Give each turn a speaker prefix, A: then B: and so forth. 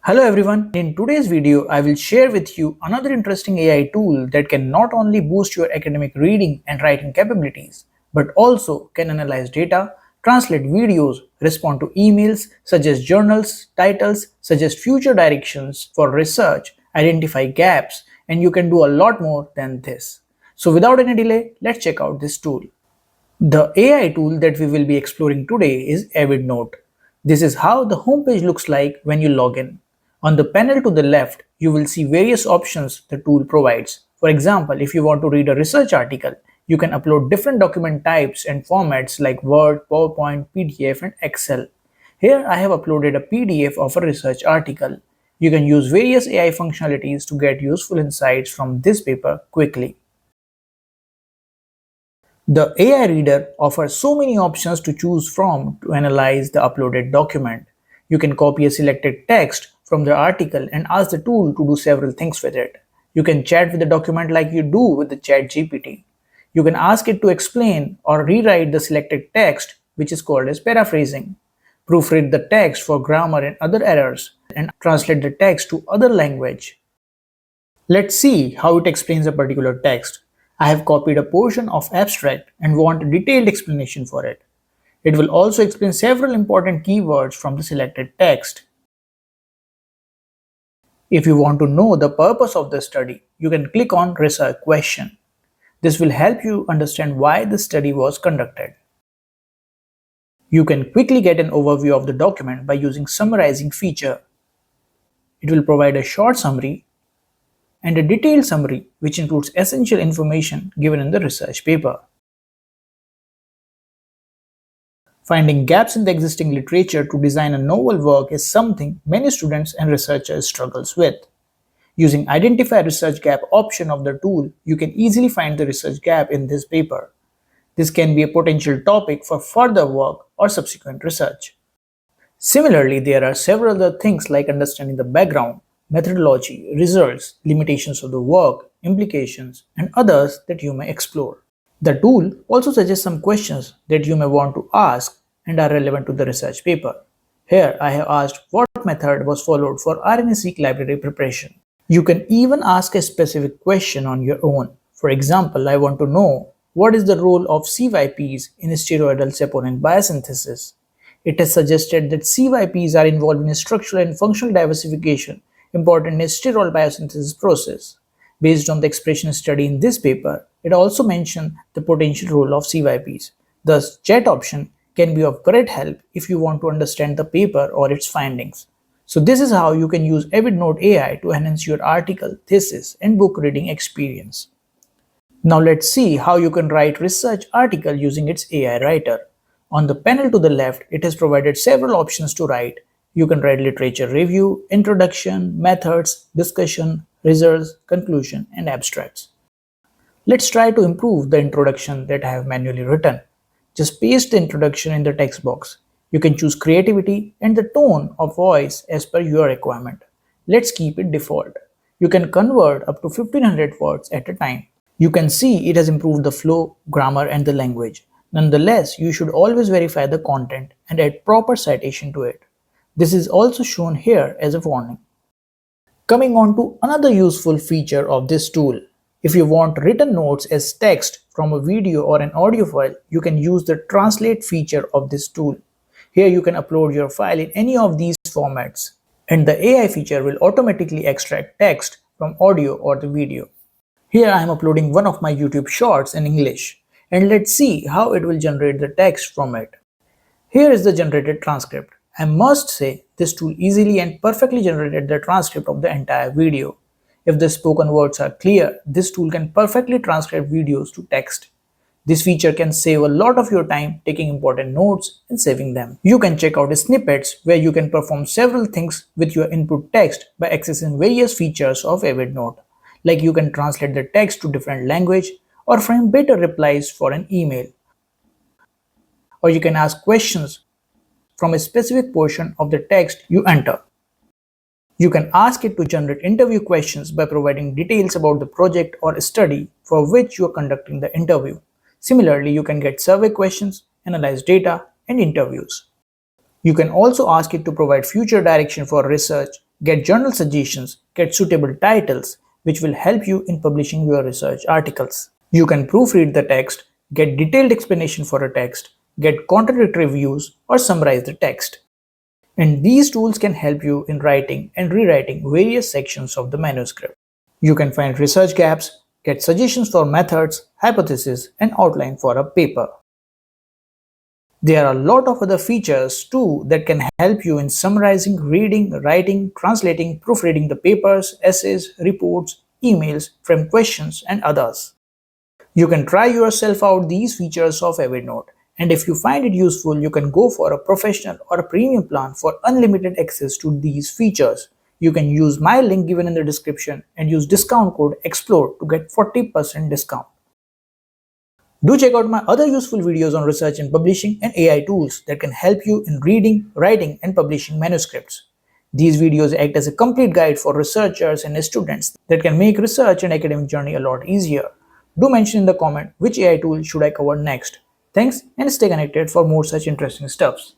A: Hello everyone, in today's video I will share with you another interesting AI tool that can not only boost your academic reading and writing capabilities, but also can analyze data, translate videos, respond to emails, suggest journals, titles, suggest future directions for research, identify gaps, and you can do a lot more than this. So without any delay, let's check out this tool. The AI tool that we will be exploring today is Avidnote. This is how the homepage looks like when you log in. On the panel to the left, you will see various options the tool provides. For example, if you want to read a research article, you can upload different document types and formats like Word, PowerPoint, PDF, and Excel. Here I have uploaded a PDF of a research article. You can use various AI functionalities to get useful insights from this paper quickly. The AI reader offers so many options to choose from to analyze the uploaded document. You can copy a selected text from the article and ask the tool to do several things with it. You can chat with the document like you do with the ChatGPT. You can ask it to explain or rewrite the selected text, which is called as paraphrasing. Proofread the text for grammar and other errors and translate the text to other language. Let's see how it explains a particular text. I have copied a portion of abstract and want a detailed explanation for it. It will also explain several important keywords from the selected text. If you want to know the purpose of the study, you can click on Research Question. This will help you understand why the study was conducted. You can quickly get an overview of the document by using Summarizing feature. It will provide a short summary and a detailed summary which includes essential information given in the research paper. Finding gaps in the existing literature to design a novel work is something many students and researchers struggles with. Using Identify Research Gap option of the tool, you can easily find the research gap in this paper. This can be a potential topic for further work or subsequent research. Similarly, there are several other things like understanding the background, methodology, results, limitations of the work, implications, and others that you may explore. The tool also suggests some questions that you may want to ask and are relevant to the research paper. Here I have asked what method was followed for RNA-seq library preparation. You can even ask a specific question on your own. For example, I want to know what is the role of CYPs in steroidal saponin biosynthesis. It has suggested that CYPs are involved in structural and functional diversification important in steroid biosynthesis process. Based on the expression study in this paper, it also mentioned the potential role of CYPs. Thus, chat option can be of great help if you want to understand the paper or its findings. So this is how you can use Avidnote AI to enhance your article, thesis, and book reading experience. Now let's see how you can write research article using its AI writer. On the panel to the left, it has provided several options to write. You can write literature review, introduction, methods, discussion, results, conclusion, and abstracts. Let's try to improve the introduction that I have manually written. Just paste the introduction in the text box. You can choose creativity and the tone of voice as per your requirement. Let's keep it default. You can convert up to 1500 words at a time. You can see it has improved the flow, grammar, and the language. Nonetheless, you should always verify the content and add proper citation to it. This is also shown here as a warning. Coming on to another useful feature of this tool. If you want written notes as text from a video or an audio file, you can use the translate feature of this tool. Here you can upload your file in any of these formats, and the AI feature will automatically extract text from audio or the video. Here I am uploading one of my YouTube shorts in English, and let's see how it will generate the text from it. Here is the generated transcript. I must say this tool easily and perfectly generated the transcript of the entire video. If the spoken words are clear, this tool can perfectly transcribe videos to text. This feature can save a lot of your time taking important notes and saving them. You can check out snippets where you can perform several things with your input text by accessing various features of Avidnote. Like you can translate the text to different language or frame better replies for an email. Or you can ask questions from a specific portion of the text you enter. You can ask it to generate interview questions by providing details about the project or study for which you are conducting the interview. Similarly, you can get survey questions, analyze data, and interviews. You can also ask it to provide future direction for research, get journal suggestions, get suitable titles, which will help you in publishing your research articles. You can proofread the text, get detailed explanation for a text, get contradictory views, or summarize the text. And these tools can help you in writing and rewriting various sections of the manuscript. You can find research gaps, get suggestions for methods, hypotheses, and outline for a paper. There are a lot of other features too that can help you in summarizing, reading, writing, translating, proofreading the papers, essays, reports, emails, framed questions, and others. You can try yourself out these features of Avidnote, and if you find it useful, you can go for a professional or a premium plan for unlimited access to these features. You can use my link given in the description and use discount code EXPLORE to get 40% discount. Do check out my other useful videos on research and publishing and AI tools that can help you in reading, writing, and publishing manuscripts. These videos act as a complete guide for researchers and students that can make research and academic journey a lot easier. Do mention in the comment which AI tool should I cover next. Thanks and stay connected for more such interesting stuffs.